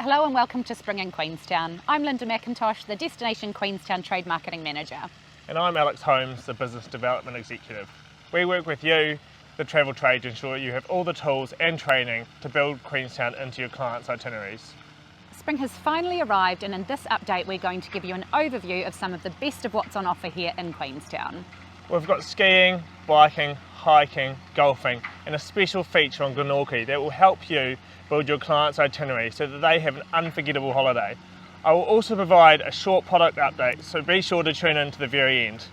Hello and welcome to Spring in Queenstown. I'm Linda McIntosh, the Destination Queenstown Trade Marketing Manager. And I'm Alex Holmes, the Business Development Executive. We work with you, the travel trade, to ensure you have all the tools and training to build Queenstown into your clients' itineraries. Spring has finally arrived, and in this update we're going to give you an overview of some of the best of what's on offer here in Queenstown. We've got skiing, biking, hiking, golfing, and a special feature on Glenorchy that will help you build your client's itinerary so that they have an unforgettable holiday. I will also provide a short product update, so be sure to tune in to the very end.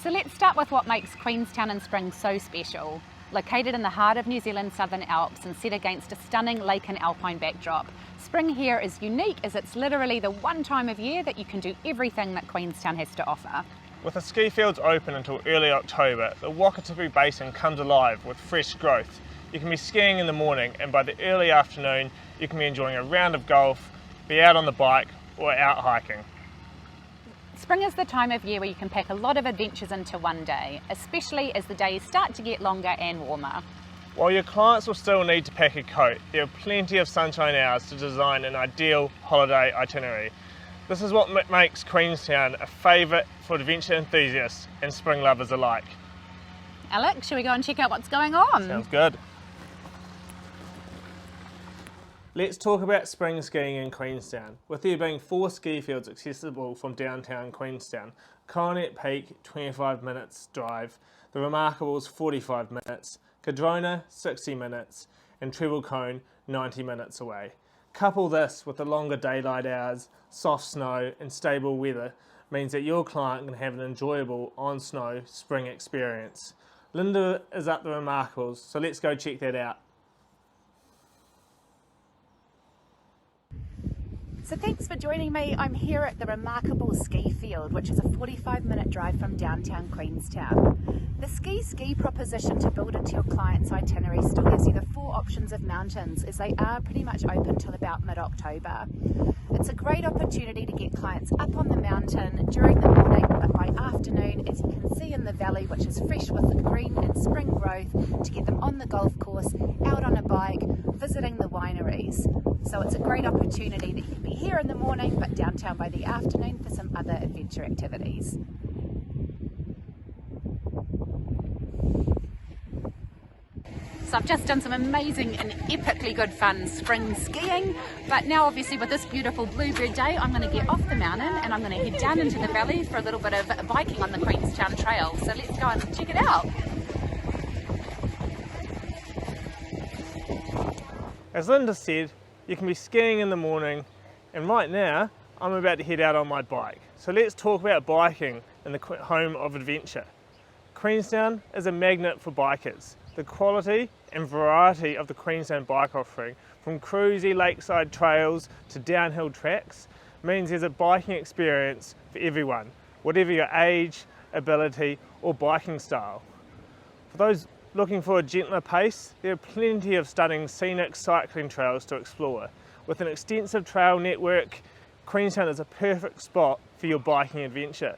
So let's start with what makes Queenstown in spring so special. Located in the heart of New Zealand's Southern Alps and set against a stunning lake and alpine backdrop, spring here is unique as it's literally the one time of year that you can do everything that Queenstown has to offer. With the ski fields open until early October, the Routeburn Basin comes alive with fresh growth. You can be skiing in the morning, and by the early afternoon you can be enjoying a round of golf, be out on the bike or out hiking. Spring is the time of year where you can pack a lot of adventures into one day, especially as the days start to get longer and warmer. While your clients will still need to pack a coat, there are plenty of sunshine hours to design an ideal holiday itinerary. This is what makes Queenstown a favourite for adventure enthusiasts and spring lovers alike. Alex, shall we go and check out what's going on? Sounds good. Let's talk about spring skiing in Queenstown. With there being 4 ski fields accessible from downtown Queenstown, Coronet Peak 25 minutes drive, the Remarkables 45 minutes, Cardrona 60 minutes, and Treble Cone 90 minutes away. Couple this with the longer daylight hours, soft snow and stable weather means that your client can have an enjoyable on-snow spring experience. Linda is up the Remarkables, so let's go check that out. So thanks for joining me. I'm here at the Remarkable Ski Field, which is a 45-minute drive from downtown Queenstown. The ski proposition to build into your client's itinerary still gives you the 4 options of mountains, as they are pretty much open till about mid-October. It's a great opportunity to get clients up on the mountain during the morning, but by afternoon, as you can see in the valley, which is fresh with the green and spring growth, to get them on the golf course, out on a bike, visiting the wineries. So it's a great opportunity that you can be here in the morning, but downtown by the afternoon for some other adventure activities. So I've just done some amazing and epically good fun spring skiing, but now obviously with this beautiful bluebird day, I'm going to get off the mountain and I'm going to head down into the valley for a little bit of biking on the Queenstown Trail. So let's go and check it out. As Linda said, you can be skiing in the morning, and right now I'm about to head out on my bike. So let's talk about biking in the home of adventure. Queenstown is a magnet for bikers. The quality and variety of the Queenstown bike offering, from cruisy lakeside trails to downhill tracks, means there's a biking experience for everyone, whatever your age, ability or biking style. For those looking for a gentler pace, there are plenty of stunning scenic cycling trails to explore. With an extensive trail network, Queenstown is a perfect spot for your biking adventure.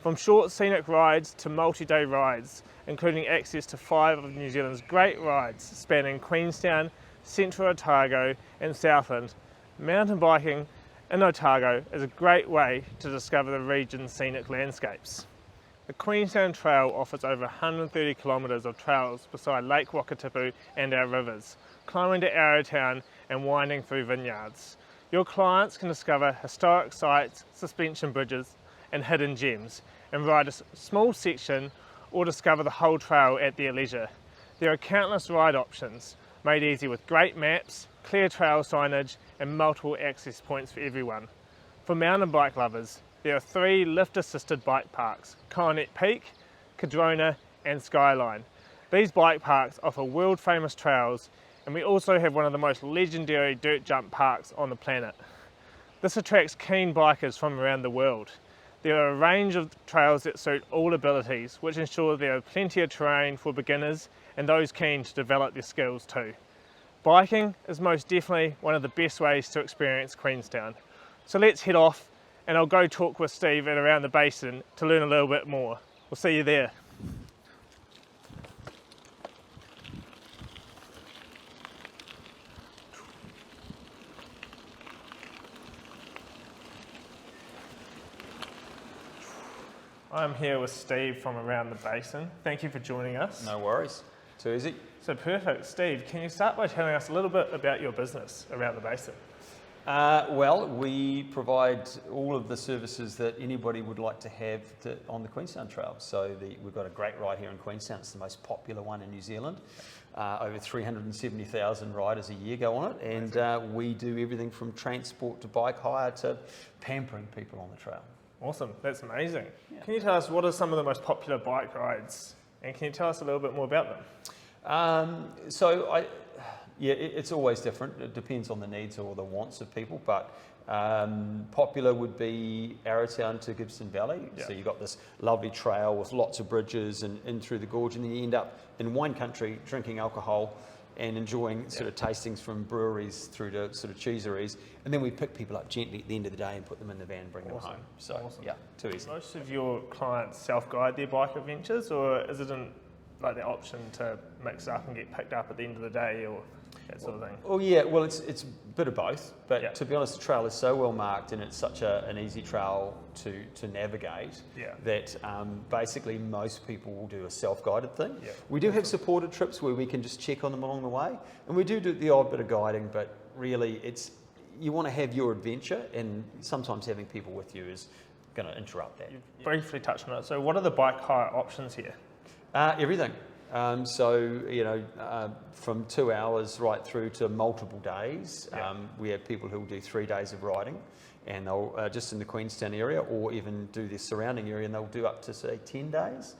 From short scenic rides to multi-day rides, including access to 5 of New Zealand's great rides spanning Queenstown, Central Otago and Southland, mountain biking in Otago is a great way to discover the region's scenic landscapes. The Queenstown Trail offers over 130 kilometres of trails beside Lake Wakatipu and our rivers, climbing to Arrowtown and winding through vineyards. Your clients can discover historic sites, suspension bridges and hidden gems, and ride a small section or discover the whole trail at their leisure. There are countless ride options, made easy with great maps, clear trail signage and multiple access points for everyone. For mountain bike lovers, there are 3 lift-assisted bike parks, Coronet Peak, Cardrona and Skyline. These bike parks offer world-famous trails, and we also have one of the most legendary dirt jump parks on the planet. This attracts keen bikers from around the world. There are a range of trails that suit all abilities, which ensure there are plenty of terrain for beginners and those keen to develop their skills too. Biking is most definitely one of the best ways to experience Queenstown. So let's head off and I'll go talk with Steve at around the Basin to learn a little bit more. We'll see you there. I'm here with Steve from around the Basin. Thank you for joining us. No worries. Too easy. So perfect. Steve, can you start by telling us a little bit about your business around the Basin? Well, we provide all of the services that anybody would like to have on the Queenstown Trail. So we've got a great ride here in Queenstown. It's the most popular one in New Zealand. Over 370,000 riders a year go on it, and we do everything from transport to bike hire to pampering people on the trail. Awesome, that's amazing. Yeah. Can you tell us what are some of the most popular bike rides, and can you tell us a little bit more about them? It's always different. It depends on the needs or the wants of people, but popular would be Arrowtown to Gibson Valley. Yeah. So you've got this lovely trail with lots of bridges and in through the gorge, and then you end up in wine country drinking alcohol and enjoying sort of tastings from breweries through to sort of cheeseries, and then we pick people up gently at the end of the day and put them in the van and bring them home. So Awesome. yeah, too easy. Most of your clients self-guide their bike adventures, or is it the option to mix up and get picked up at the end of the day, or that sort of thing? Oh yeah, well it's a bit of both, but Yeah. to be honest, the trail is so well marked and it's such an easy trail to navigate that basically most people will do a self-guided thing. Yeah. We do have supported trips where we can just check on them along the way, and we do the odd bit of guiding, but really you want to have your adventure, and sometimes having people with you is going to interrupt that. You briefly touched on it. So what are the bike hire options here? Everything. From 2 hours right through to multiple days. We have people who will do 3 days of riding, and they'll just in the Queenstown area, or even do the surrounding area, and they'll do up to say 10 days.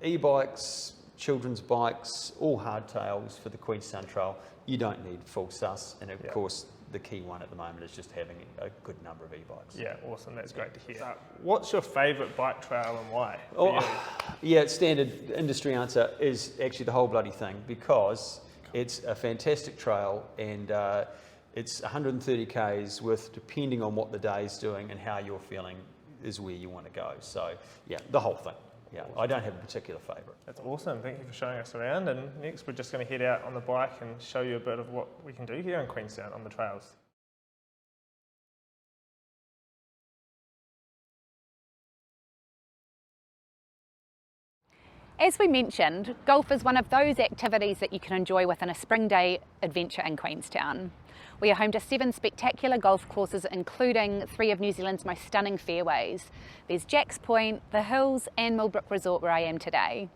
E-bikes, children's bikes, all hardtails for the Queenstown Trail. You don't need full sus, and of course the key one at the moment is just having a good number of e-bikes. Yeah, awesome. That's great to hear. What's your favourite bike trail and why? Standard industry answer is actually the whole bloody thing, because it's a fantastic trail, and it's 130 k's worth, depending on what the day's doing and how you're feeling, is where you want to go. So yeah, the whole thing. Yeah, I don't have a particular favourite. That's awesome. Thank you for showing us around. And next, we're just going to head out on the bike and show you a bit of what we can do here in Queenstown on the trails. As we mentioned, golf is one of those activities that you can enjoy within a spring day adventure in Queenstown. We are home to 7 spectacular golf courses, including 3 of New Zealand's most stunning fairways. There's Jacks Point, The Hills and Millbrook Resort, where I am today.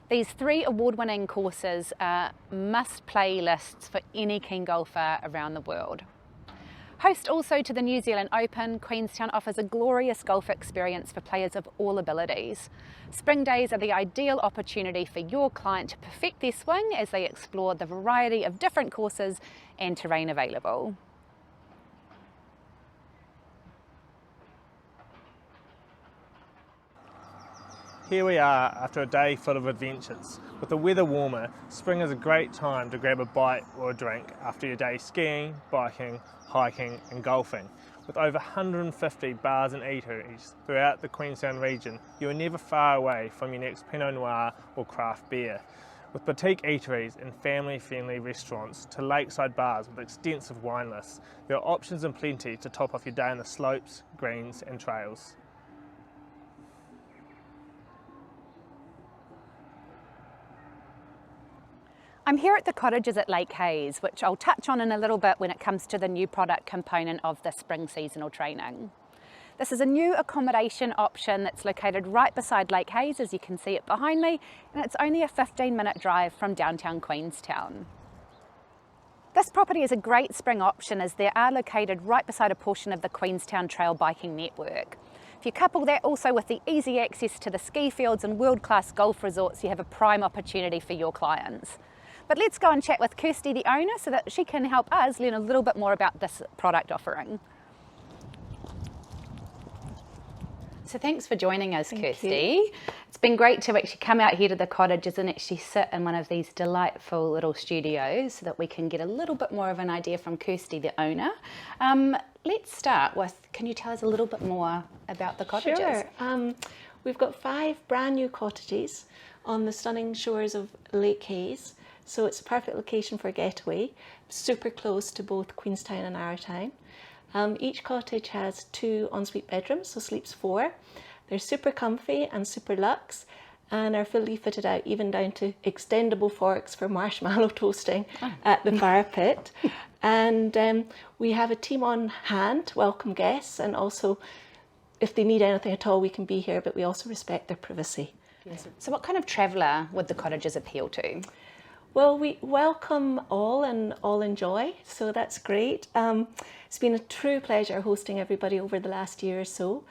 These 3 award-winning courses are must-play lists for any keen golfer around the world. Host also to the New Zealand Open, Queenstown offers a glorious golf experience for players of all abilities. Spring days are the ideal opportunity for your client to perfect their swing as they explore the variety of different courses and terrain available. Here we are after a day full of adventures. With the weather warmer, spring is a great time to grab a bite or a drink after your day skiing, biking, hiking and golfing. With over 150 bars and eateries throughout the Queenstown region, you are never far away from your next Pinot Noir or craft beer. With boutique eateries and family-friendly restaurants to lakeside bars with extensive wine lists, there are options and plenty to top off your day on the slopes, greens and trails. I'm here at the Cottages at Lake Hayes, which I'll touch on in a little bit when it comes to the new product component of the spring seasonal training. This is a new accommodation option that's located right beside Lake Hayes, as you can see it behind me, and it's only a 15-minute drive from downtown Queenstown. This property is a great spring option as they are located right beside a portion of the Queenstown Trail biking network. If you couple that also with the easy access to the ski fields and world-class golf resorts, you have a prime opportunity for your clients. But let's go and chat with Kirsty, the owner, so that she can help us learn a little bit more about this product offering. So thanks for joining us, Kirsty. It's been great to actually come out here to the Cottages and actually sit in one of these delightful little studios so that we can get a little bit more of an idea from Kirsty, the owner. Let's start with, can you tell us a little bit more about the Cottages? Sure. We've got 5 brand new cottages on the stunning shores of Lake Hayes. So it's a perfect location for a getaway, super close to both Queenstown and Arrowtown. Each cottage has 2 ensuite bedrooms, so sleeps 4. They're super comfy and super luxe, and are fully fitted out, even down to extendable forks for marshmallow toasting at the fire pit. And we have a team on hand to welcome guests, and also if they need anything at all, we can be here, but we also respect their privacy. So what kind of traveller would the cottages appeal to? Well, we welcome all and all enjoy, so that's great. It's been a true pleasure hosting everybody over the last year or so.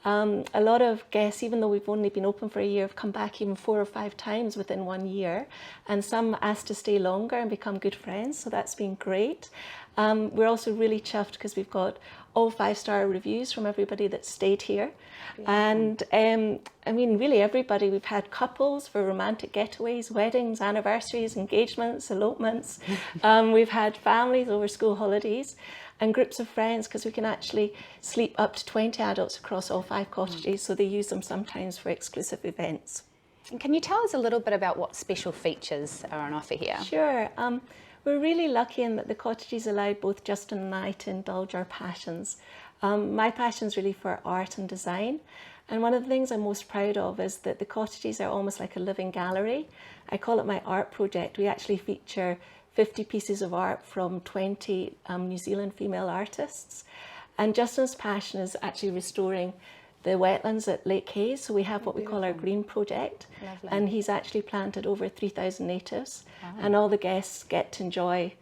A lot of guests, even though we've only been open for a year, have come back even 4 or 5 times within 1 year, and some asked to stay longer and become good friends, so that's been great. We're also really chuffed because we've got all 5-star reviews from everybody that stayed here. And I mean, really everybody. We've had couples for romantic getaways, weddings, anniversaries, engagements, elopements. We've had families over school holidays, and groups of friends, because we can actually sleep up to 20 adults across all 5 cottages, so they use them sometimes for exclusive events. And can you tell us a little bit about what special features are on offer here? Sure. We're really lucky in that the cottages allowed both Justin and I to indulge our passions. My passion's really for art and design, and one of the things I'm most proud of is that the cottages are almost like a living gallery. I call it my art project. We actually feature 50 pieces of art from 20 New Zealand female artists. And Justin's passion is actually restoring the wetlands at Lake Hayes. So we have what we call our green project. Lovely. And he's actually planted over 3,000 natives. Wow. And all the guests get to enjoy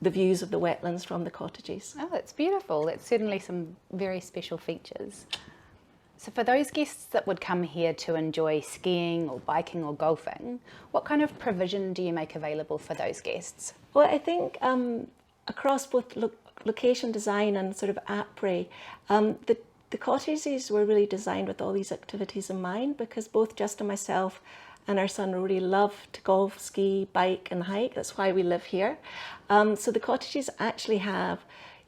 the views of the wetlands from the cottages. Oh, that's beautiful. That's certainly some very special features. So for those guests that would come here to enjoy skiing or biking or golfing, what kind of provision do you make available for those guests? Well, I think across both location design and sort of après, the cottages were really designed with all these activities in mind, because both Justin and myself and our son really love to golf, ski, bike and hike. That's why we live here. So the cottages actually have,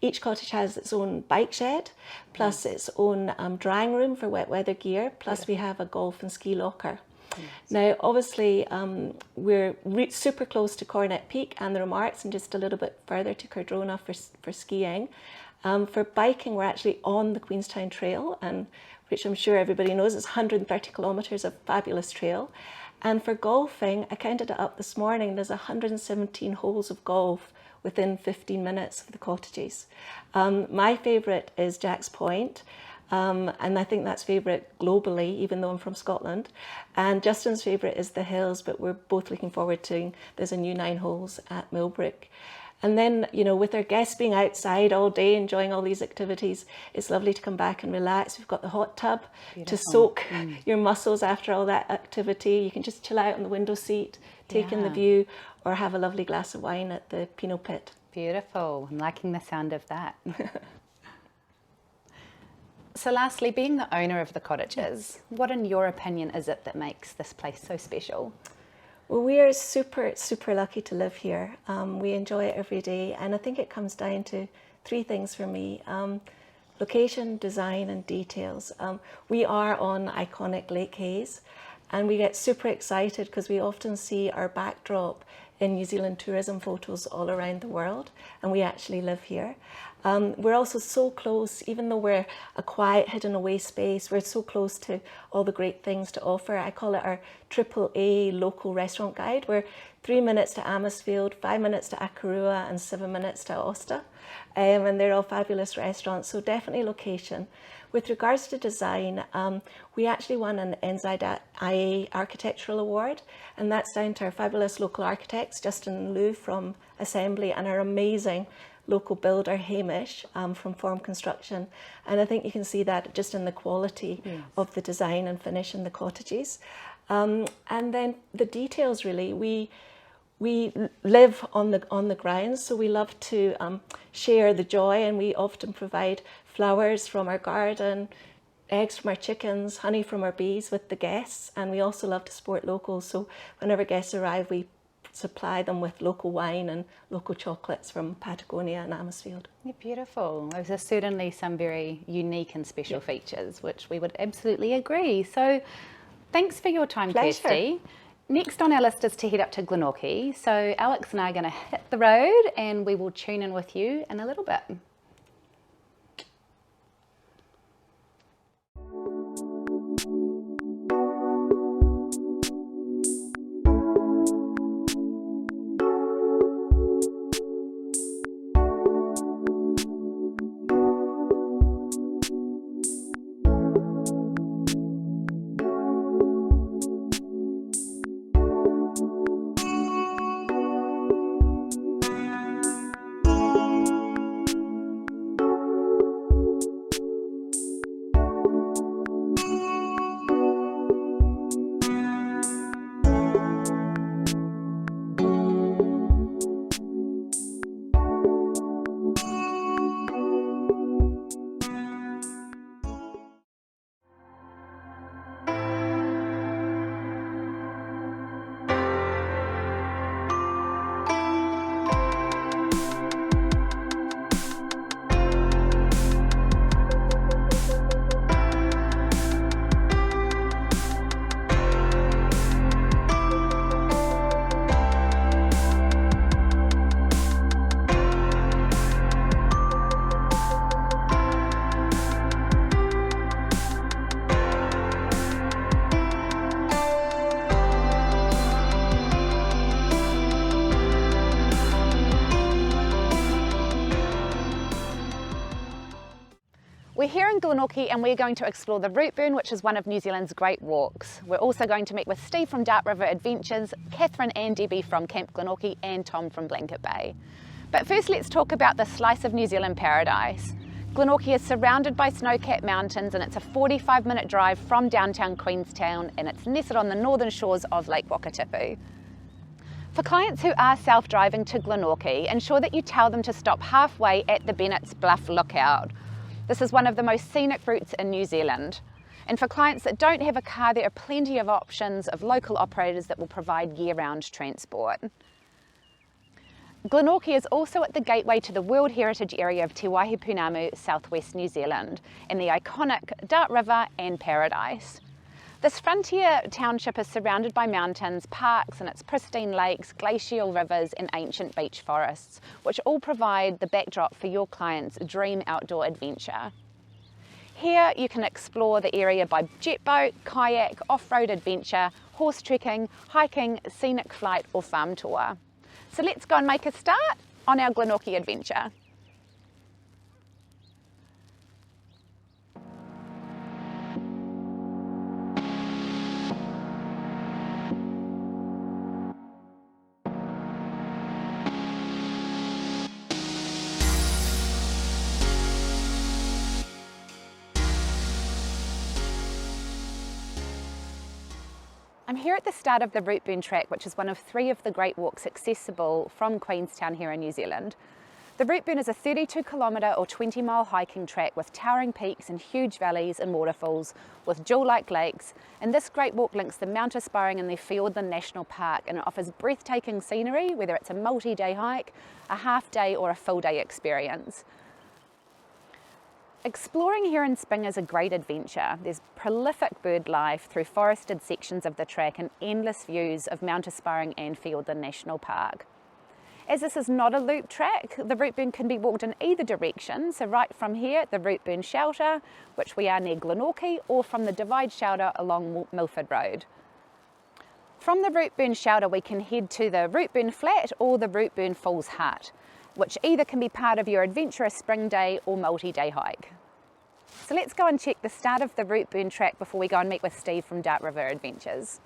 each cottage has its own bike shed, plus its own drying room for wet weather gear, plus we have a golf and ski locker. Yes. Now, obviously, we're super close to Coronet Peak and the Remarks, and just a little bit further to Cardrona for skiing. For biking, we're actually on the Queenstown Trail, and which I'm sure everybody knows is 130 kilometres of fabulous trail. And for golfing, I counted it up this morning, there's 117 holes of golf within 15 minutes of the cottages. My favourite is Jack's Point, and I think that's favourite globally, even though I'm from Scotland. And Justin's favourite is the Hills, but we're both looking forward to, there's a new 9 holes at Millbrook. And then, you know, with our guests being outside all day, enjoying all these activities, it's lovely to come back and relax. We've got the hot tub to soak your muscles after all that activity. You can just chill out on the window seat, take in the view, or have a lovely glass of wine at the Pinot Pit. Beautiful. I'm liking the sound of that. So lastly, being the owner of the cottages, what in your opinion is it that makes this place so special? Well, we are super, super lucky to live here. We enjoy it every day, and I think it comes down to 3 things for me. Location, design and details. We are on iconic Lake Hayes, and we get super excited because we often see our backdrop in New Zealand tourism photos all around the world, and we actually live here. We're also so close, even though we're a quiet, hidden away space, we're so close to all the great things to offer. I call it our AAA local restaurant guide. We're 3 minutes to Amersfield, 5 minutes to Akarua and 7 minutes to Osta. And they're all fabulous restaurants, so definitely location. With regards to design, we actually won an NZIA Architectural Award, and that's down to our fabulous local architects, Justin and Lou from Assembly, and our amazing local builder, Hamish, from Form Construction. And I think you can see that just in the quality of the design and finish in the cottages. And then the details, really, we live on the grounds, so we love to share the joy, and we often provide flowers from our garden, eggs from our chickens, honey from our bees with the guests, and we also love to support locals. So whenever guests arrive, we supply them with local wine and local chocolates from Patagonia and Amersfield. Yeah, beautiful. Those are certainly some very unique and special features, which we would absolutely agree. So thanks for your time, Kirsty. Next on our list is to head up to Glenorchy. So Alex and I are going to hit the road, and we will tune in with you in a little bit. We're here in Glenorchy and we're going to explore the Routeburn, which is one of New Zealand's great walks. We're also going to meet with Steve from Dart River Adventures, Catherine and Debbie from Camp Glenorchy, and Tom from Blanket Bay. But first let's talk about this slice of New Zealand paradise. Glenorchy is surrounded by snow-capped mountains and it's a 45-minute drive from downtown Queenstown, and it's nestled on the northern shores of Lake Wakatipu. For clients who are self-driving to Glenorchy, ensure that you tell them to stop halfway at the Bennett's Bluff Lookout. This is one of the most scenic routes in New Zealand. And for clients that don't have a car, there are plenty of options of local operators that will provide year-round transport. Glenorchy is also at the gateway to the World Heritage Area of Te Waihipunamu, southwest New Zealand, and the iconic Dart River and Paradise. This frontier township is surrounded by mountains, parks and its pristine lakes, glacial rivers and ancient beech forests, which all provide the backdrop for your client's dream outdoor adventure. Here you can explore the area by jet boat, kayak, off-road adventure, horse trekking, hiking, scenic flight or farm tour. So let's go and make a start on our Glenorchy adventure. I'm here at the start of the Routeburn track, which is one of 3 of the great walks accessible from Queenstown here in New Zealand. The Routeburn is a 32-kilometre or 20-mile hiking track with towering peaks and huge valleys and waterfalls with jewel-like lakes, and this great walk links the Mount Aspiring and the Fiordland National Park, and it offers breathtaking scenery, whether it's a multi-day hike, a half-day or a full-day experience. Exploring here in spring is a great adventure. There's prolific bird life through forested sections of the track and endless views of Mount Aspiring and Fiordland National Park. As this is not a loop track, the Routeburn can be walked in either direction, so right from here at the Routeburn Shelter, which we are near Glenorchy, or from the Divide Shelter along Milford Road. From the Routeburn Shelter we can head to the Routeburn Flat or the Routeburn Falls Hut, which either can be part of your adventurous spring day or multi-day hike. So let's go and check the start of the Routeburn track before we go and meet with Steve from Dart River Adventures.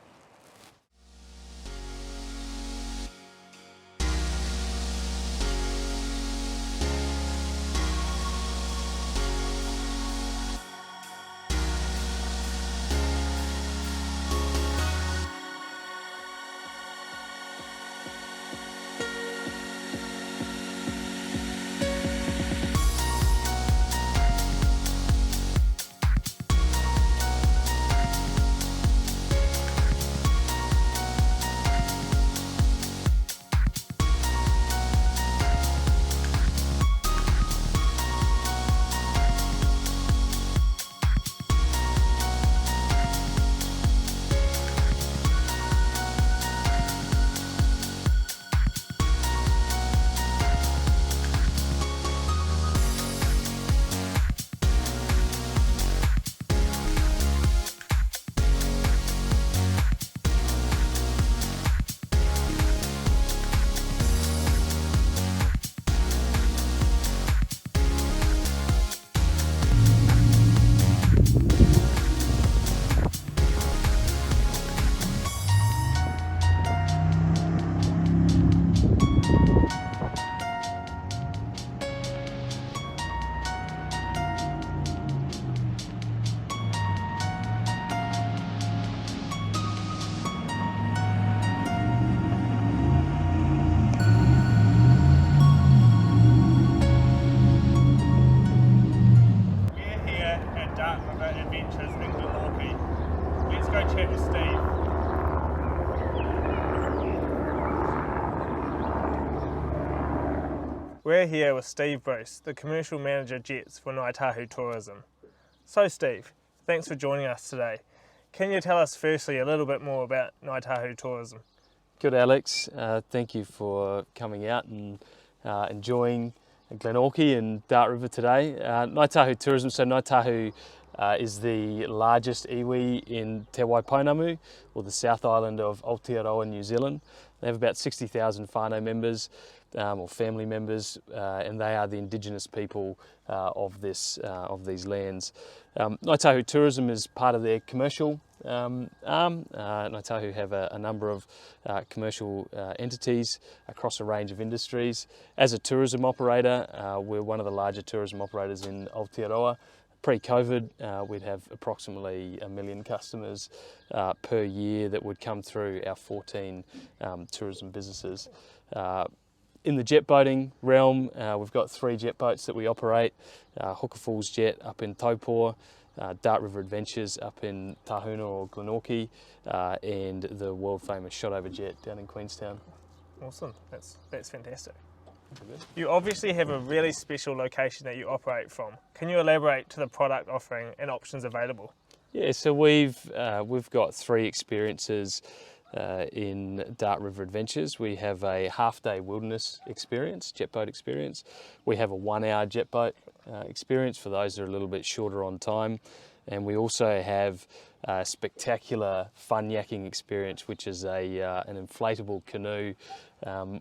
We're here with Steve Bruce, the Commercial Manager Jets for Ngāi Tahu Tourism. So Steve, thanks for joining us today. Can you tell us firstly a little bit more about Ngāi Tahu Tourism? Good, Alex. Thank you for coming out and enjoying Glenorchy and Dart River today. Ngāi Tahu Tourism, so Ngāi Tahu is the largest iwi in Te Waipounamu, or the South Island of Aotearoa, New Zealand. They have about 60,000 whānau members. or family members, and they are the indigenous people of these lands. Ngāi Tahu Tourism is part of their commercial arm. Ngāi Tahu have a number of commercial entities across a range of industries. As a tourism operator, we're one of the larger tourism operators in Aotearoa. Pre-COVID, we'd have approximately 1 million customers per year that would come through our 14 tourism businesses. In the jet boating realm, we've got 3 jet boats that we operate. Hooker Falls Jet up in Taupō, Dart River Adventures up in Tahuna or Glenorchy, and the world famous Shotover Jet down in Queenstown. Awesome, that's fantastic. You obviously have a really special location that you operate from. Can you elaborate to the product offering and options available? Yeah, so we've got 3 experiences in Dart River Adventures. We have a half-day wilderness experience, jet boat experience. We have a 1-hour jet boat experience for those that are a little bit shorter on time. And we also have a spectacular fun yakking experience, which is an inflatable canoe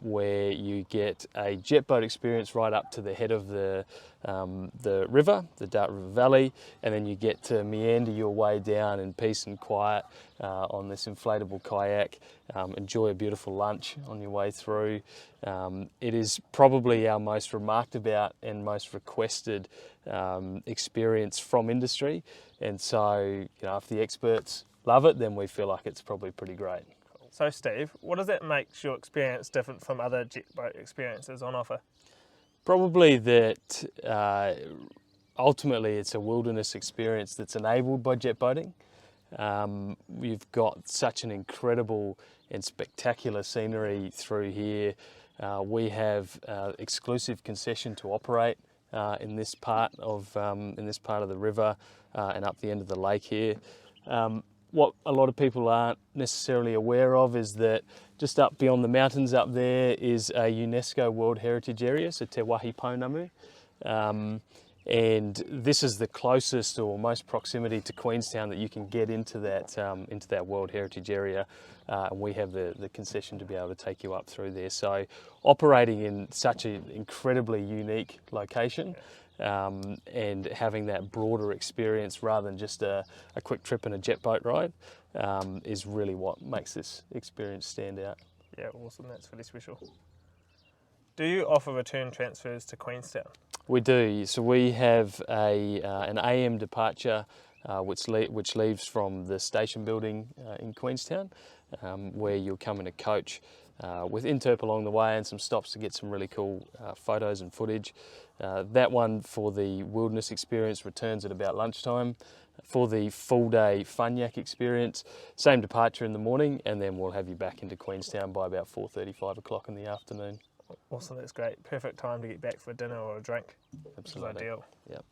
where you get a jet boat experience right up to the head of the river, the Dart River Valley, and then you get to meander your way down in peace and quiet on this inflatable kayak. Enjoy a beautiful lunch on your way through. It is probably our most remarked about and most requested experience from industry, and so if the experts love it, then we feel like it's probably pretty great. So Steve, what does that make your experience different from other jet boat experiences on offer? Probably that ultimately it's a wilderness experience that's enabled by jet boating. We've got such an incredible and spectacular scenery through here. We have exclusive concession to operate in this part of the river and up the end of the lake here. What a lot of people aren't necessarily aware of is that just up beyond the mountains up there is a UNESCO World Heritage Area, so Te Wahi Pounamu. And this is the closest or most proximity to Queenstown that you can get into that World Heritage Area. And we have the concession to be able to take you up through there. So operating in such an incredibly unique location, and having that broader experience rather than just a quick trip and a jet boat ride is really what makes this experience stand out. Yeah, awesome, that's really special. Do you offer return transfers to Queenstown? We do. So we have an AM departure which leaves from the station building in Queenstown, where you'll come in a coach with Interp along the way and some stops to get some really cool photos and footage. That one for the wilderness experience returns at about lunchtime. For the full day fun yak experience, same departure in the morning, and then we'll have you back into Queenstown by about 4:30, 5 o'clock in the afternoon. Awesome, that's great. Perfect time to get back for dinner or a drink. Absolutely. Which is ideal. Yep.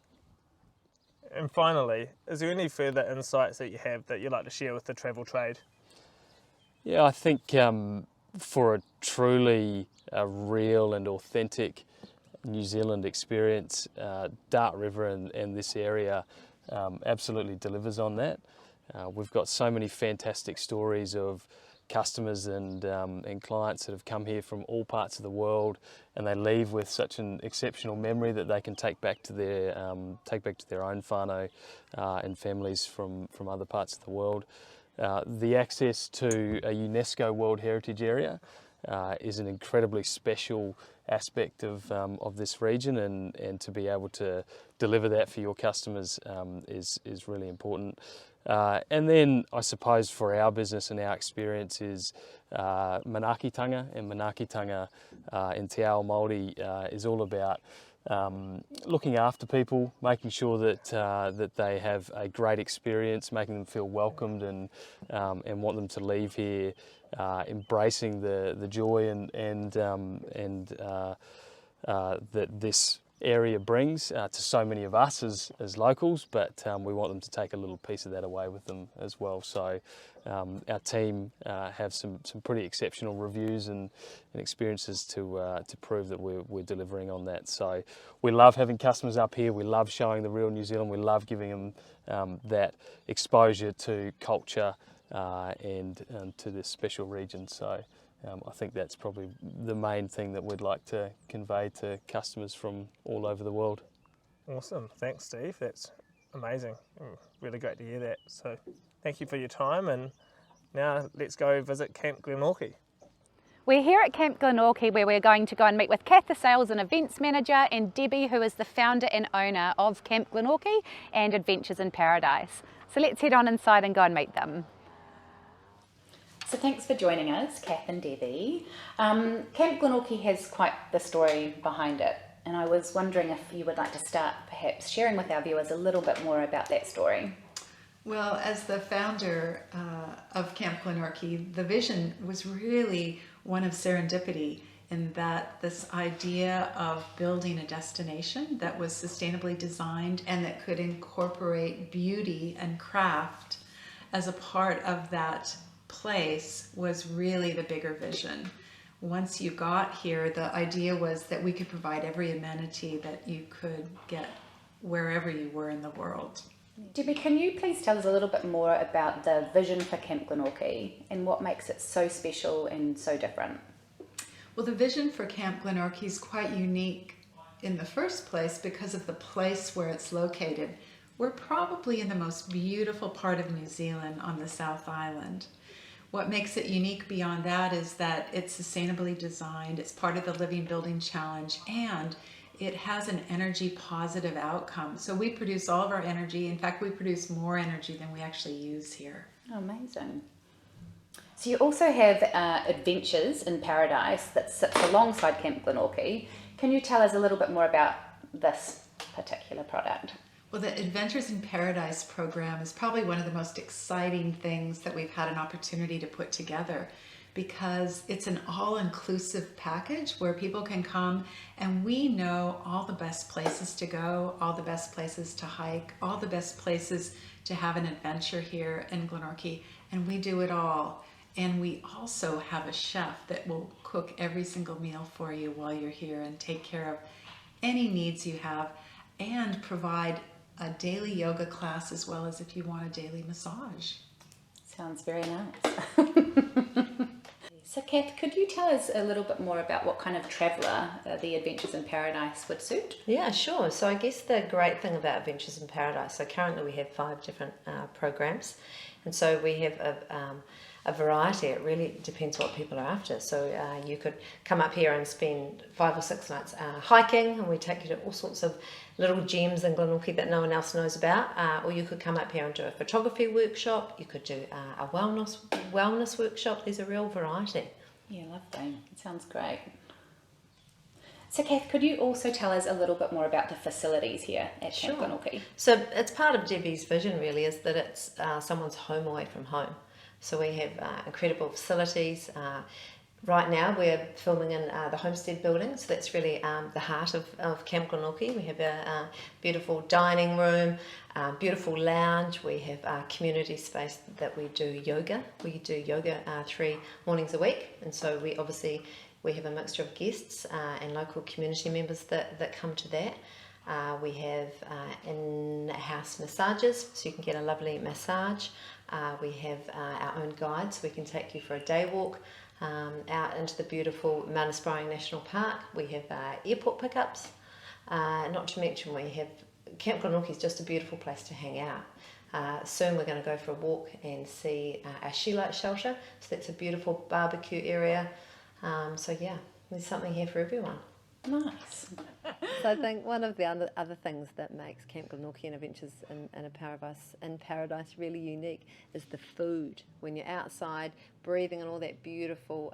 And finally, is there any further insights that you have that you'd like to share with the travel trade? Yeah, I think for a truly real and authentic New Zealand experience, Dart River and this area absolutely delivers on that. We've got so many fantastic stories of customers and clients that have come here from all parts of the world, and they leave with such an exceptional memory that they can take back to their own whānau and families from other parts of the world. The access to a UNESCO World Heritage Area is an incredibly special aspect of this region, and to be able to deliver that for your customers is really important. And then I suppose for our business and our experience is manaakitanga, and manaakitanga in Te Ao Māori is all about looking after people, making sure that they have a great experience, making them feel welcomed, and want them to leave here embracing the joy and that this area brings to so many of us as locals, but we want them to take a little piece of that away with them as well. So our team have some pretty exceptional reviews and experiences to prove that we're delivering on that. So we love having customers up here, we love showing the real New Zealand, we love giving them that exposure to culture and to this special region. So I think that's probably the main thing that we'd like to convey to customers from all over the world. Awesome, thanks Steve, that's amazing. Really great to hear that. So thank you for your time, and now let's go visit Camp Glenorchy. We're here at Camp Glenorchy, where we're going to go and meet with Kath, the Sales and Events Manager, and Debbie, who is the founder and owner of Camp Glenorchy and Adventures in Paradise. So let's head on inside and go and meet them. So thanks for joining us, Kath and Debbie. Camp Glenorchy has quite the story behind it, and I was wondering if you would like to start perhaps sharing with our viewers a little bit more about that story. Well, as the founder of Camp Glenorchy, the vision was really one of serendipity, in that this idea of building a destination that was sustainably designed and that could incorporate beauty and craft as a part of that place was really the bigger vision. Once you got here, the idea was that we could provide every amenity that you could get wherever you were in the world. Debbie, can you please tell us a little bit more about the vision for Camp Glenorchy and what makes it so special and so different? Well, the vision for Camp Glenorchy is quite unique in the first place because of the place where it's located. We're probably in the most beautiful part of New Zealand on the South Island. What makes it unique beyond that is that it's sustainably designed, it's part of the Living Building Challenge, and it has an energy positive outcome. So we produce all of our energy. In fact, we produce more energy than we actually use here. Amazing. So you also have Adventures in Paradise that sits alongside Camp Glenorchy. Can you tell us a little bit more about this particular product? Well, the Adventures in Paradise program is probably one of the most exciting things that we've had an opportunity to put together, because it's an all-inclusive package where people can come and we know all the best places to go, all the best places to hike, all the best places to have an adventure here in Glenorchy, and we do it all. And we also have a chef that will cook every single meal for you while you're here and take care of any needs you have, and provide a daily yoga class as well as if you want a daily massage. Sounds very nice. So Kath, could you tell us a little bit more about what kind of traveller the Adventures in Paradise would suit? Yeah, sure. So I guess the great thing about Adventures in Paradise, so currently we have 5 different programs, and so we have a variety. It really depends what people are after. So you could come up here and spend 5 or 6 nights hiking, and we take you to all sorts of little gems in Glenorchy that no one else knows about, or you could come up here and do a photography workshop. You could do a wellness workshop. There's a real variety. Yeah, lovely. It sounds great. So Kath, could you also tell us a little bit more about the facilities here at Camp Glenorchy? So it's part of Debbie's vision really, is that it's someone's home away from home. So we have incredible facilities. Right now we're filming in the Homestead building, so that's really the heart of Camp Glenorchy. We have a beautiful dining room, beautiful lounge. We have a community space that we do yoga. We do yoga 3 mornings a week, and so we have a mixture of guests and local community members that come to that. We have in-house massages, so you can get a lovely massage. We have our own guides, so we can take you for a day walk out into the beautiful Mount Aspiring National Park. We have airport pickups, not to mention we have Camp Glenorchy is just a beautiful place to hang out. Soon we're going to go for a walk and see our She-Light shelter, so that's a beautiful barbecue area. So yeah, there's something here for everyone. Nice. So I think one of the other things that makes Camp Glenorchy and Adventures in Paradise really unique is the food. When you're outside breathing in all that beautiful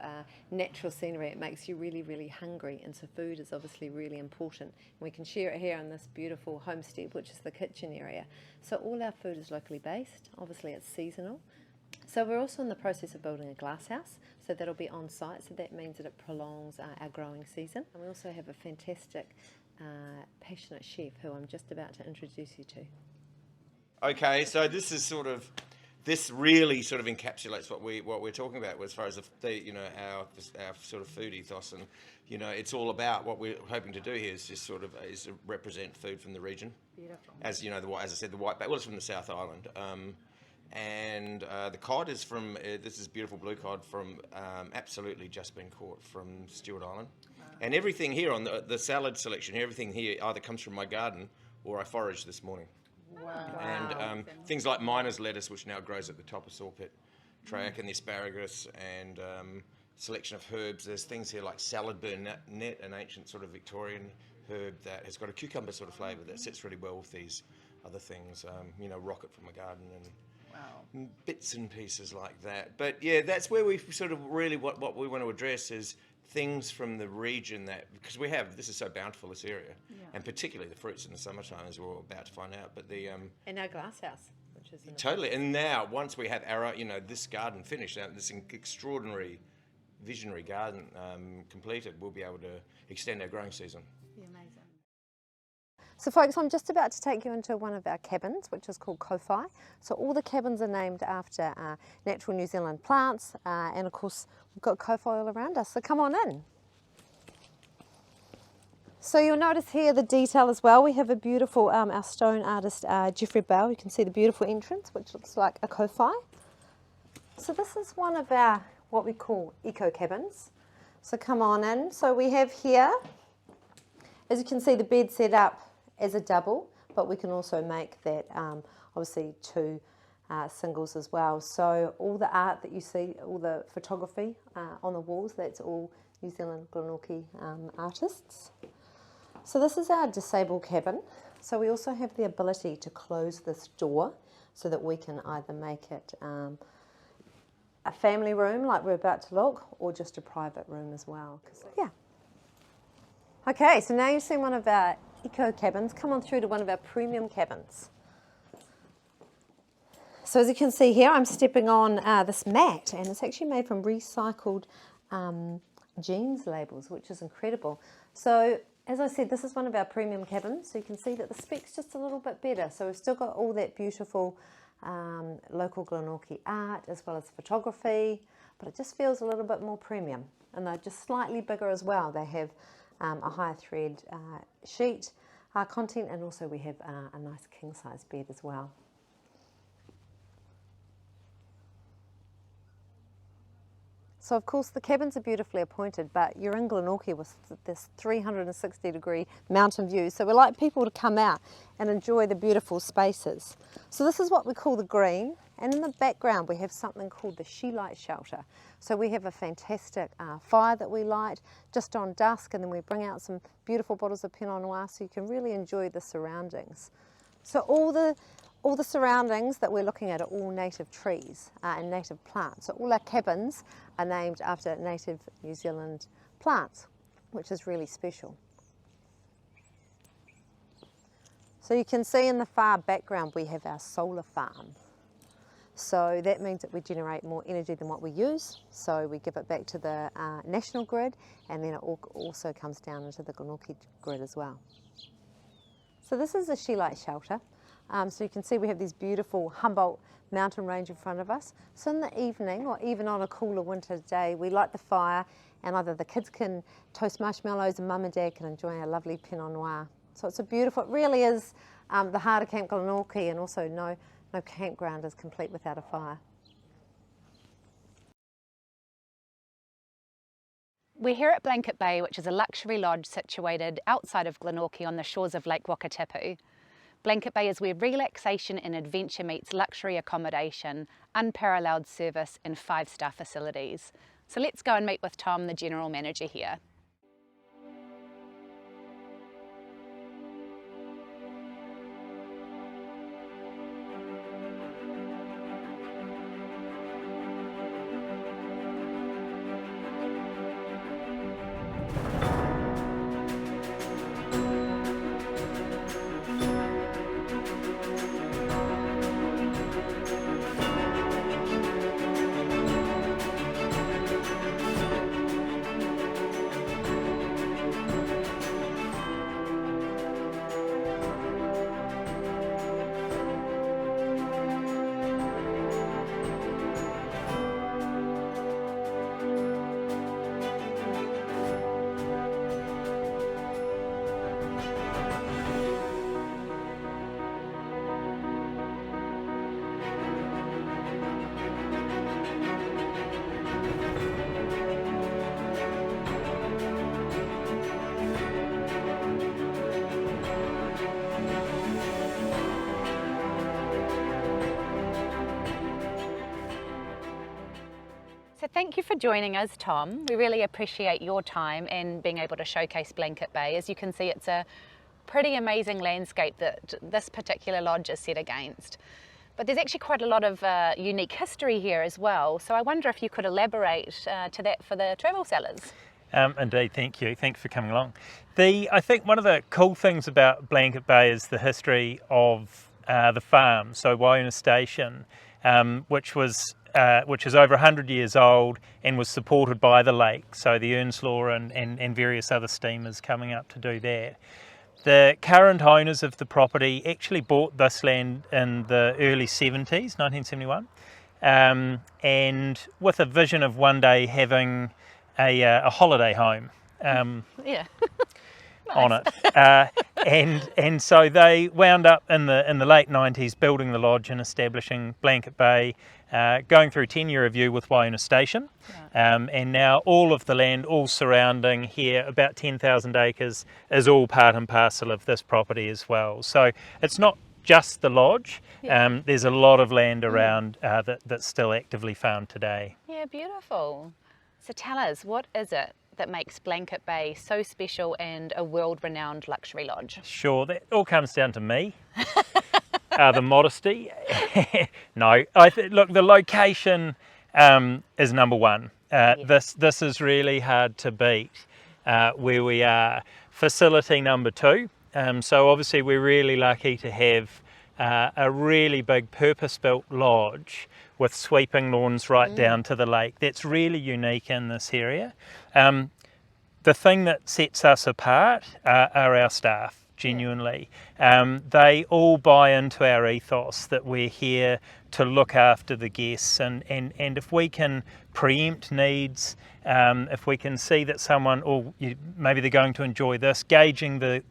natural scenery, it makes you really, really hungry, and so food is obviously really important. And we can share it here in this beautiful homestead, which is the kitchen area. So all our food is locally based. Obviously it's seasonal. So we're also in the process of building a glass house, so that'll be on site, so that means that it prolongs our growing season. And we also have a fantastic, passionate chef who I'm just about to introduce you to. Okay, so this really sort of encapsulates what we're talking about as far as our sort of food ethos, and it's all about what we're hoping to do here is just sort of is represent food from the region. Beautiful. As you know, as I said, the white bait. Well, it's from the South Island. And the cod is from, this is beautiful blue cod from absolutely just been caught from Stewart Island. And everything here on the salad selection, everything here either comes from my garden or I foraged this morning. And things like miner's lettuce, which now grows at the top of Sawpit Track, and the asparagus, and selection of herbs. There's things here like salad burn net, an ancient sort of Victorian herb that has got a cucumber sort of flavour that sits really well with these other things, you know, rocket from a garden and bits and pieces like that. But yeah, that's where we sort of really, what we want to address is things from the region that, because we have, this is so bountiful, this area, and particularly the fruits in the summertime, as we're all about to find out. But the And our glasshouse, which is totally. And now, once we have our, you know, this garden finished, this extraordinary, visionary garden completed, we'll be able to extend our growing season. amazing. So folks, I'm just about to take you into one of our cabins, which is called Ko-Fi. So all the cabins are named after natural New Zealand plants, and of course we've got Ko-Fi all around us, so come on in. So you'll notice here the detail as well. We have a beautiful, our stone artist Jeffrey Bell. You can see the beautiful entrance, which looks like a Ko-Fi. So this is one of our, what we call eco cabins. So come on in. So we have here, as you can see, the bed set up as a double, but we can also make that obviously two singles as well. So all the art that you see, all the photography on the walls, that's all New Zealand Glenorchy artists. So this is our disabled cabin. So we also have the ability to close this door so that we can either make it a family room like we're about to look, or just a private room as well. Yeah. Okay, so now you've seen one of our eco cabins. Come on through to one of our premium cabins. So as you can see here, I'm stepping on this mat, and it's actually made from recycled jeans labels, which is incredible. So as I said, this is one of our premium cabins, so you can see that the spec's just a little bit better. So we've still got all that beautiful local Glenorchy art as well as photography, but it just feels a little bit more premium. And they're just slightly bigger as well. They have a higher thread sheet content, and also we have a nice king size bed as well. So of course the cabins are beautifully appointed, but you're in Glenorchy with this 360-degree mountain view, so we like people to come out and enjoy the beautiful spaces. So this is what we call the green, and in the background we have something called the she light shelter. So we have a fantastic fire that we light just on dusk, and then we bring out some beautiful bottles of Pinot Noir so you can really enjoy the surroundings. So all the surroundings that we're looking at are all native trees and native plants. So all our cabins are named after native New Zealand plants, which is really special. So you can see in the far background we have our solar farm. So that means that we generate more energy than what we use. So we give it back to the national grid, and then it also comes down into the Glenorchy grid as well. So this is a she light shelter. So you can see we have these beautiful Humboldt mountain range in front of us. So in the evening, or even on a cooler winter day, we light the fire, and either the kids can toast marshmallows and mum and dad can enjoy a lovely Pinot Noir. So it's a beautiful, it really is the heart of Camp Glenorchy, and also no campground is complete without a fire. We're here at Blanket Bay, which is a luxury lodge situated outside of Glenorchy on the shores of Lake Wakatipu. Blanket Bay is where relaxation and adventure meets luxury accommodation, unparalleled service and 5-star facilities. So let's go and meet with Tom, the General Manager here. thank you for joining us, Tom. We really appreciate your time and being able to showcase Blanket Bay. As you can see, it's a pretty amazing landscape that this particular lodge is set against. But there's actually quite a lot of unique history here as well. So I wonder if you could elaborate to that for the travel sellers. Indeed, thank you. Thanks for coming along. I think one of the cool things about Blanket Bay is the history of the farm. So Waiona Station, which is over 100 years old and was supported by the lake. So the Earnslaw and various other steamers coming up to do that. The current owners of the property actually bought this land in the early 70s, 1971, and with a vision of one day having a holiday home Yeah. on it. And so they wound up in the late 90s building the lodge and establishing Blanket Bay, going through 10-year review with Waiona Station, and now all of the land, all surrounding here, about 10,000 acres, is all part and parcel of this property as well. So it's not just the lodge, there's a lot of land around that's still actively farmed today. Yeah, beautiful. So tell us, what is it that makes Blanket Bay so special and a world-renowned luxury lodge? Sure, that all comes down to me. The modesty. No, look, the location is number one. This is really hard to beat where we are. Facility number two. So obviously we're really lucky to have a really big purpose-built lodge with sweeping lawns right down to the lake. That's really unique in this area. The thing that sets us apart are our staff. Genuinely. They all buy into our ethos that we're here to look after the guests, and if we can preempt needs, if we can see that someone, maybe they're going to enjoy this, gauging the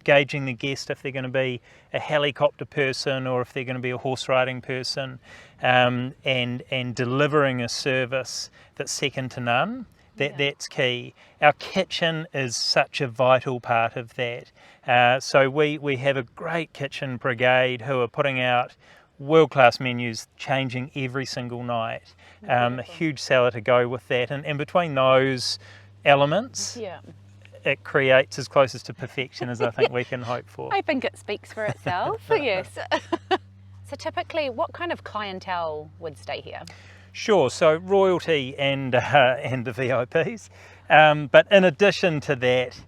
guest if they're going to be a helicopter person or if they're going to be a horse riding person, and delivering a service that's second to none. That's key. Our kitchen is such a vital part of that. So we have a great kitchen brigade who are putting out world-class menus, changing every single night. A huge cellar to go with that. And between those elements, it creates as close as to perfection as I think we can hope for. I think it speaks for itself, yes. So typically, what kind of clientele would stay here? Sure, so royalty and the VIPs, but in addition to that,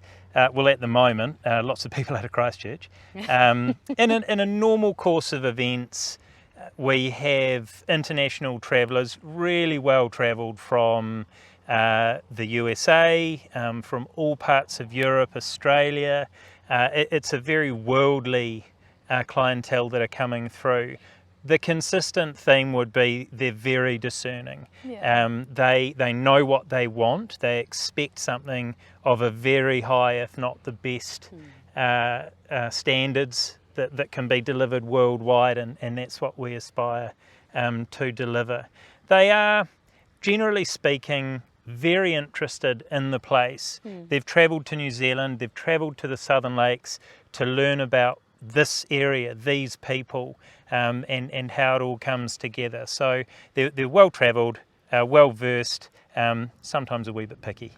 well, at the moment, lots of people out of Christchurch. In a normal course of events, we have international travellers, really well travelled from the USA, from all parts of Europe, Australia. It's a very worldly clientele that are coming through. The consistent theme would be they're very discerning. They know what they want. They expect something of a very high, if not the best, standards that can be delivered worldwide, and that's what we aspire to deliver. They are, generally speaking, very interested in the place. They've travelled to New Zealand, they've travelled to the Southern Lakes to learn about this area, these people, and how it all comes together. So they're well travelled, well versed, sometimes a wee bit picky.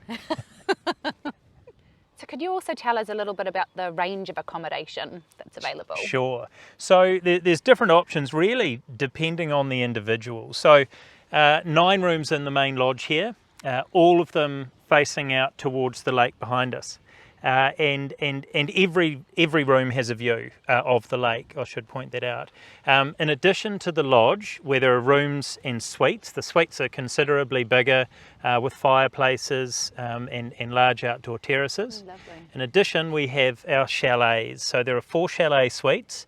So could you also tell us a little bit about the range of accommodation that's available? Sure. So there's different options really depending on the individual. So 9 rooms in the main lodge here, all of them facing out towards the lake behind us. And every room has a view of the lake, I should point that out. In addition to the lodge, where there are rooms and suites, the suites are considerably bigger with fireplaces and large outdoor terraces. In addition, we have our chalets. So there are 4 chalet suites,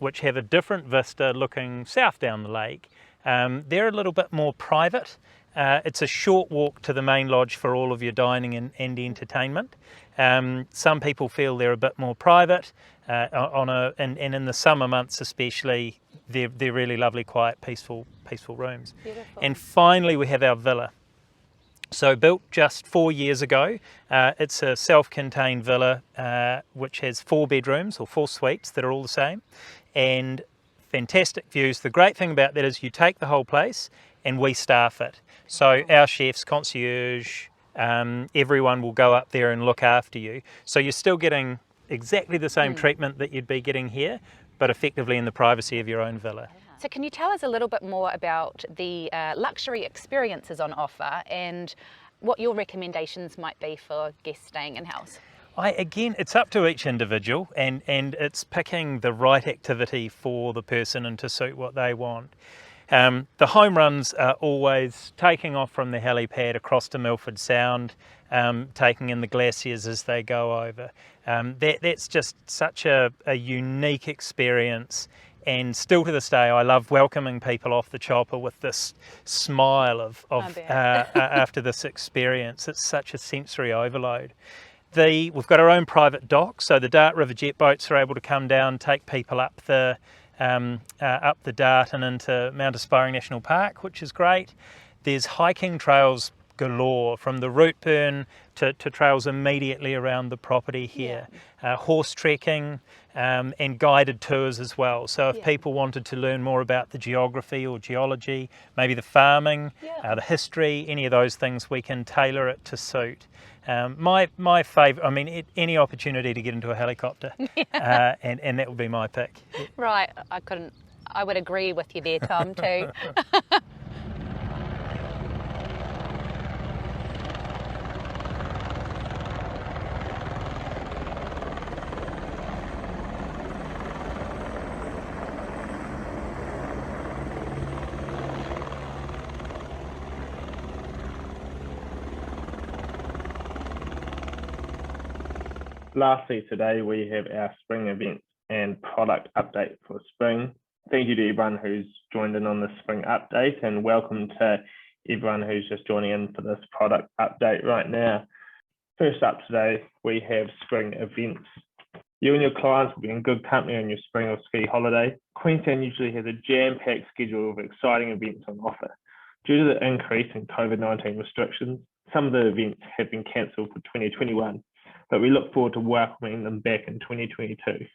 which have a different vista looking south down the lake. They're a little bit more private. It's a short walk to the main lodge for all of your dining and entertainment. Some people feel they're a bit more private, and in the summer months especially, they're really lovely, quiet, peaceful rooms. Beautiful. And finally, we have our villa. So built just 4 years ago, it's a self-contained villa which has 4 bedrooms or 4 suites that are all the same, and fantastic views. The great thing about that is you take the whole place and we staff it. So our chefs, concierge, everyone will go up there and look after you. So you're still getting exactly the same treatment that you'd be getting here, but effectively in the privacy of your own villa. So can you tell us a little bit more about the luxury experiences on offer and what your recommendations might be for guests staying in-house? Again, it's up to each individual, and it's picking the right activity for the person and to suit what they want. The home runs are always taking off from the helipad across to Milford Sound, taking in the glaciers as they go over. That's just such a unique experience, and still to this day I love welcoming people off the chopper with this smile of after this experience. It's such a sensory overload. We've got our own private dock, so the Dart River jet boats are able to come down, take people up the Dart and into Mount Aspiring National Park, which is great. There's hiking trails galore, from the Routeburn to trails immediately around the property here. Horse trekking and guided tours as well. So if people wanted to learn more about the geography or geology, maybe the farming, the history, any of those things, we can tailor it to suit. My favourite, I mean, any opportunity to get into a helicopter, and that would be my pick. Right, I would agree with you there, Tom, too. Lastly, today we have our spring events and product update for spring. Thank you to everyone who's joined in on the spring update, and welcome to everyone who's just joining in for this product update right now. First up today, we have spring events. You and your clients will be in good company on your spring or ski holiday. Queenstown usually has a jam-packed schedule of exciting events on offer. Due to the increase in COVID-19 restrictions, some of the events have been cancelled for 2021. But we look forward to welcoming them back in 2022.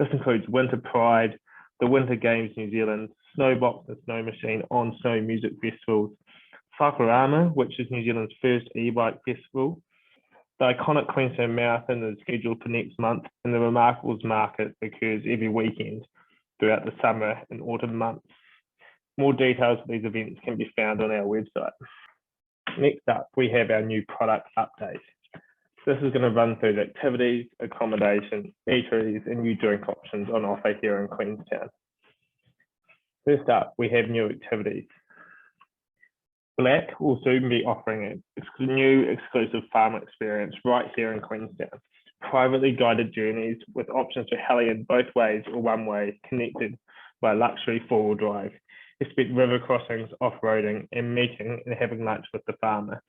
This includes Winter Pride, the Winter Games New Zealand, Snowbox and Snow Machine on Snow Music Festivals, Cyclorama, which is New Zealand's first e-bike festival. The iconic Queenstown Marathon is scheduled for next month, and the Remarkables Market occurs every weekend throughout the summer and autumn months. More details of these events can be found on our website. Next up, we have our new product update. This is going to run through the activities, accommodation, eateries, and new drink options on offer here in Queenstown. First up, we have new activities. Black will soon be offering a new exclusive farm experience right here in Queenstown. Privately guided journeys with options for heli both ways or one way, connected by luxury four-wheel drive. Expect river crossings, off-roading, and meeting and having lunch with the farmer.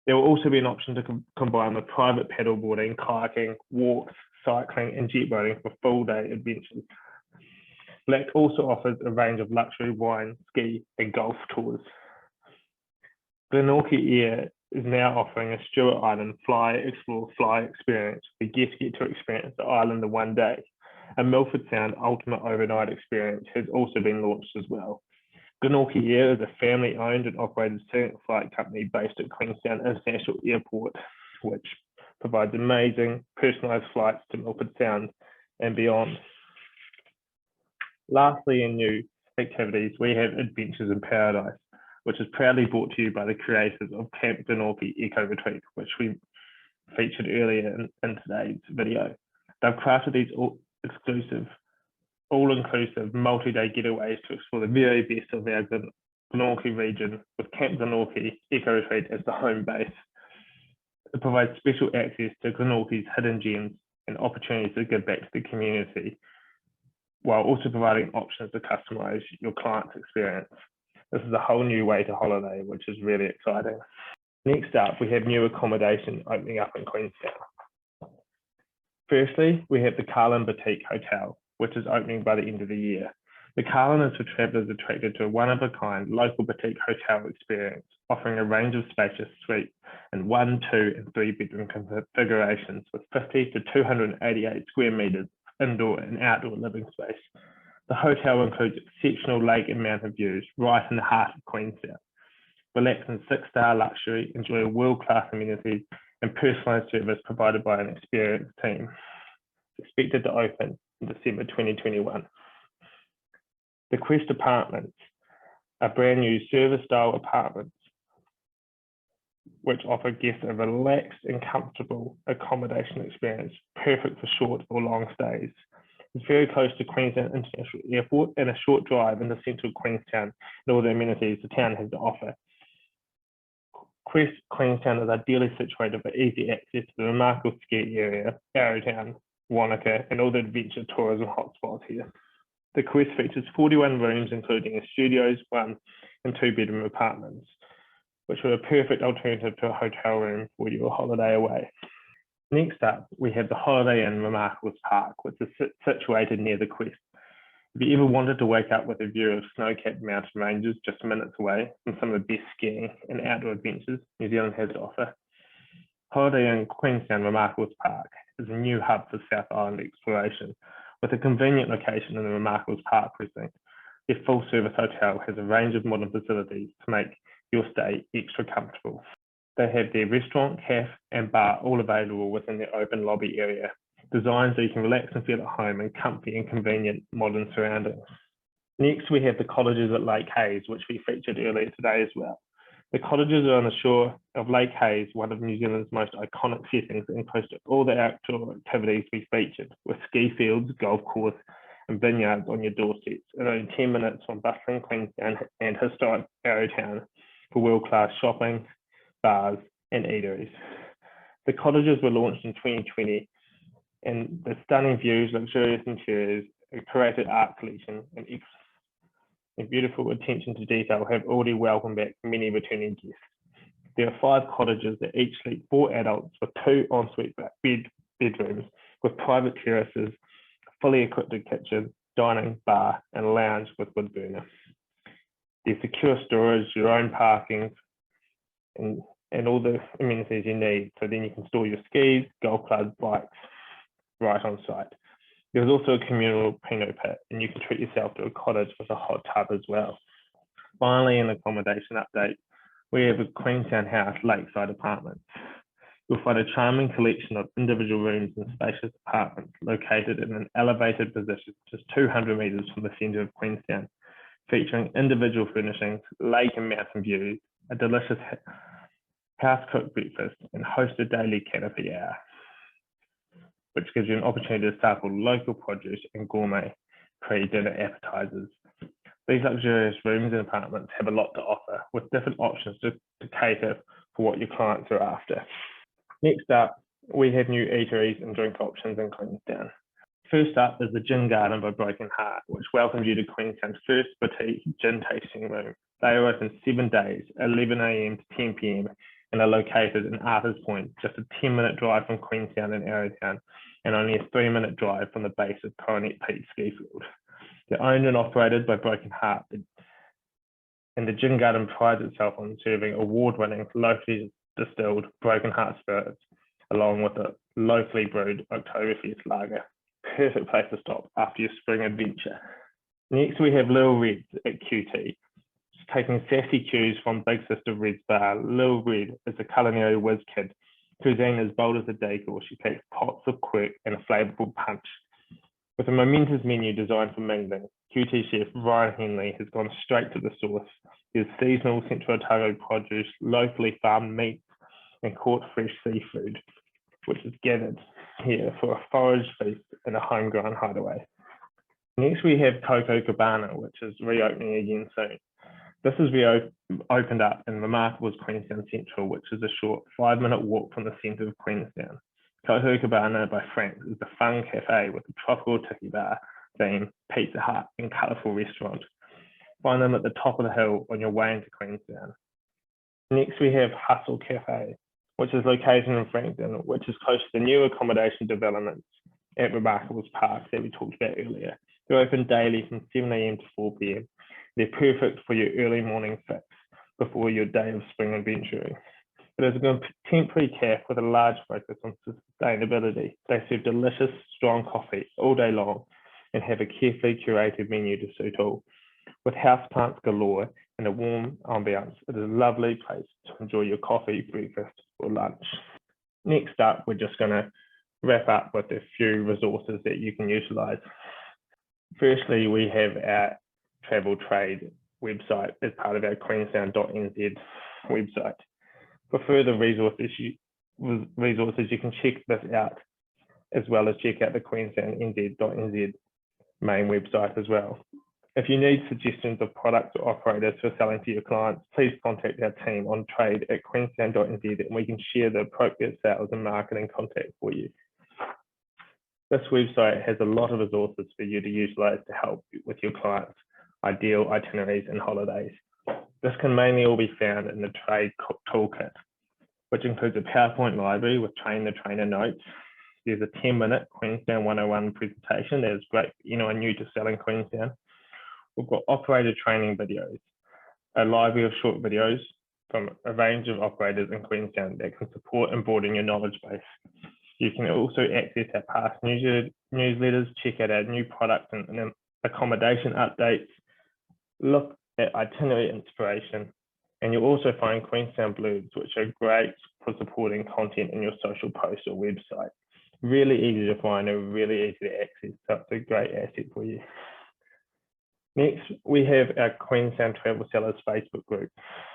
There will also be an option to combine with private paddleboarding, kayaking, walks, cycling, and jet boating for full-day adventures. Black also offers a range of luxury wine, ski, and golf tours. Glenorchy Air is now offering a Stewart Island Fly, Explore, Fly experience where guests get to experience the island in one day. A Milford Sound Ultimate Overnight experience has also been launched as well. Glenorchy Air is a family-owned and operated scenic flight company based at Queenstown International Airport, which provides amazing personalised flights to Milford Sound and beyond. Lastly, in new activities, we have Adventures in Paradise, which is proudly brought to you by the creators of Camp Glenorchy Eco Retreat, which we featured earlier in today's video. They've crafted these all-inclusive multi-day getaways to explore the very best of our Glenorchy region, with Camp Glenorchy Eco Retreat as the home base. It provides special access to Glenorchy's hidden gems and opportunities to give back to the community, while also providing options to customise your client's experience. This is a whole new way to holiday, which is really exciting. Next up, we have new accommodation opening up in Queenstown. Firstly, we have the Carlin Boutique Hotel, which is opening by the end of the year. The Carlin is for travellers attracted to a one-of-a-kind local boutique hotel experience, offering a range of spacious suites in 1, 2 and 3 bedroom configurations with 50 to 288 square metres indoor and outdoor living space. The hotel includes exceptional lake and mountain views right in the heart of Queenstown. Relax in 6-star luxury, enjoy world-class amenities and personalised service provided by an experienced team. It's expected to open in December 2021. The Quest Apartments are brand new service-style apartments which offer guests a relaxed and comfortable accommodation experience, perfect for short or long stays. It's very close to Queenstown International Airport and a short drive into central Queenstown and all the amenities the town has to offer. Quest Queenstown is ideally situated for easy access to the remarkable ski area, Arrowtown, Wanaka, and all the adventure tourism hotspots here. The Quest features 41 rooms, including studios, 1 and 2 bedroom apartments, which are a perfect alternative to a hotel room for your holiday away. Next up, we have the Holiday Inn Remarkables Park, which is situated near the Quest. If you ever wanted to wake up with a view of snow-capped mountain ranges just minutes away from some of the best skiing and outdoor adventures New Zealand has to offer, Holiday Inn Queenstown Remarkables Park is a new hub for South Island exploration, with a convenient location in the Remarkables Park precinct. Their full-service hotel has a range of modern facilities to make your stay extra comfortable. They have their restaurant, cafe, and bar all available within their open lobby area, designed so you can relax and feel at home in comfy and convenient modern surroundings. Next, we have the Cottages at Lake Hayes, which we featured earlier today as well. The cottages are on the shore of Lake Hayes, one of New Zealand's most iconic settings, and close to all the outdoor activities we featured, with ski fields, golf course, and vineyards on your doorsteps, and only 10 minutes from bustling Queenstown and historic Arrowtown for world-class shopping, bars, and eateries. The cottages were launched in 2020, and the stunning views, luxurious interiors, a curated art collection, and beautiful attention to detail have already welcomed back many returning guests. There are 5 cottages that each sleep 4 adults with 2 ensuite bedrooms with private terraces, fully equipped kitchen, dining, bar, and lounge with wood burner. There's secure storage, your own parking, and all the amenities you need. So then you can store your skis, golf clubs, bikes right on site. There's also a communal Pinot pit, and you can treat yourself to a cottage with a hot tub as well. Finally, an accommodation update, we have a Queenstown House lakeside apartments. You'll find a charming collection of individual rooms and spacious apartments located in an elevated position just 200 metres from the centre of Queenstown, featuring individual furnishings, lake and mountain views, a delicious house-cooked breakfast, and hosted daily canopy hour, which gives you an opportunity to sample local produce and gourmet pre-dinner appetizers. These luxurious rooms and apartments have a lot to offer, with different options to cater for what your clients are after. Next up, we have new eateries and drink options in Queenstown. First up is the Gin Garden by Broken Heart, which welcomes you to Queenstown's first boutique gin tasting room. They are open 7 days, 11 AM to 10 PM, and are located in Arthur's Point, just a 10-minute drive from Queenstown and Arrowtown, and only a 3-minute drive from the base of Coronet Peak ski field. They're owned and operated by Broken Heart, and the Gin Garden prides itself on serving award-winning, locally distilled Broken Heart spirits, along with a locally brewed Oktoberfest lager. Perfect place to stop after your spring adventure. Next, we have Little Red's at QT. Taking sassy cues from Big Sister Red's bar, Little Red is a culinary whiz kid. Cuisine is bold as a decor. She packs pots of quirk and a flavourful punch. With a momentous menu designed for mingling, QT chef Ryan Henley has gone straight to the source. There's seasonal Central Otago produce, locally farmed meats, and caught fresh seafood, which is gathered here for a forage feast in a homegrown hideaway. Next, we have Coco Cabana, which is reopening again soon. This is opened up in Remarkables Queenstown Central, which is a short 5-minute walk from the centre of Queenstown. Coco Cabana by Frank is a fun cafe with a tropical tiki bar theme, Pizza Hut, and colourful restaurant. Find them at the top of the hill on your way into Queenstown. Next, we have Hustle Cafe, which is located in Frankton, which is close to the new accommodation developments at Remarkables Park that we talked about earlier. They're open daily from 7 AM to 4 PM. They're perfect for your early morning fix before your day of spring adventuring. It is a contemporary cafe with a large focus on sustainability. They serve delicious, strong coffee all day long and have a carefully curated menu to suit all. With houseplants galore and a warm ambience, it is a lovely place to enjoy your coffee, breakfast or lunch. Next up, we're just going to wrap up with a few resources that you can utilise. Firstly, we have our travel trade website as part of our queenstown.nz website. For further resources, you can check this out, as well as check out the queenstown.nz main website as well. If you need suggestions of products or operators for selling to your clients, please contact our team on trade at queenstown.nz and we can share the appropriate sales and marketing contact for you. This website has a lot of resources for you to utilise to help with your clients' ideal itineraries and holidays. This can mainly all be found in the trade toolkit, which includes a PowerPoint library with train the trainer notes. There's a 10-minute Queenstown 101 presentation that is great for anyone new to selling Queenstown. We've got operator training videos, a library of short videos from a range of operators in Queenstown that can support and broaden your knowledge base. You can also access our past newsletters, check out our new products and accommodation updates, look at itinerary inspiration, and you'll also find Queenstown blurbs, which are great for supporting content in your social posts or website. Really easy to find and really easy to access, so it's a great asset for you. Next, we have our Queenstown Travel Sellers Facebook group.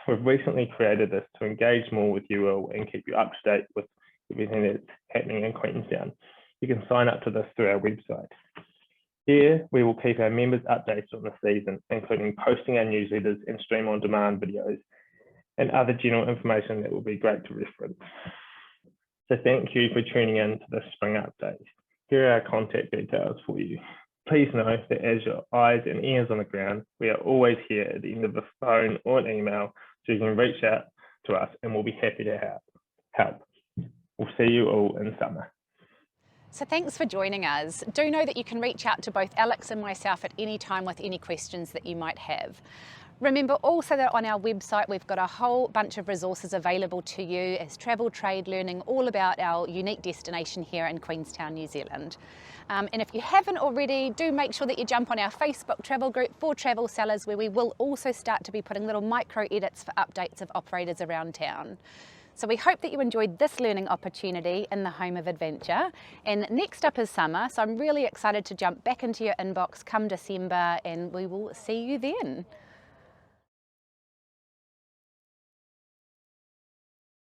We've recently created this to engage more with you all and keep you up to date with everything that's happening in Queenstown. You can sign up to this through our website. Here, we will keep our members updated on the season, including posting our newsletters and stream on demand videos and other general information that will be great to reference. So thank you for tuning in to this spring update. Here are our contact details for you. Please know that as your eyes and ears on the ground, we are always here at the end of the phone or an email, so you can reach out to us and we'll be happy to help. We'll see you all in summer. So thanks for joining us. Do know that you can reach out to both Alex and myself at any time with any questions that you might have. Remember also that on our website we've got a whole bunch of resources available to you as travel trade learning all about our unique destination here in Queenstown, New Zealand. And if you haven't already, do make sure that you jump on our Facebook travel group for travel sellers, where we will also start to be putting little micro edits for updates of operators around town. So we hope that you enjoyed this learning opportunity in the home of adventure. And next up is summer, so I'm really excited to jump back into your inbox come December, and we will see you then.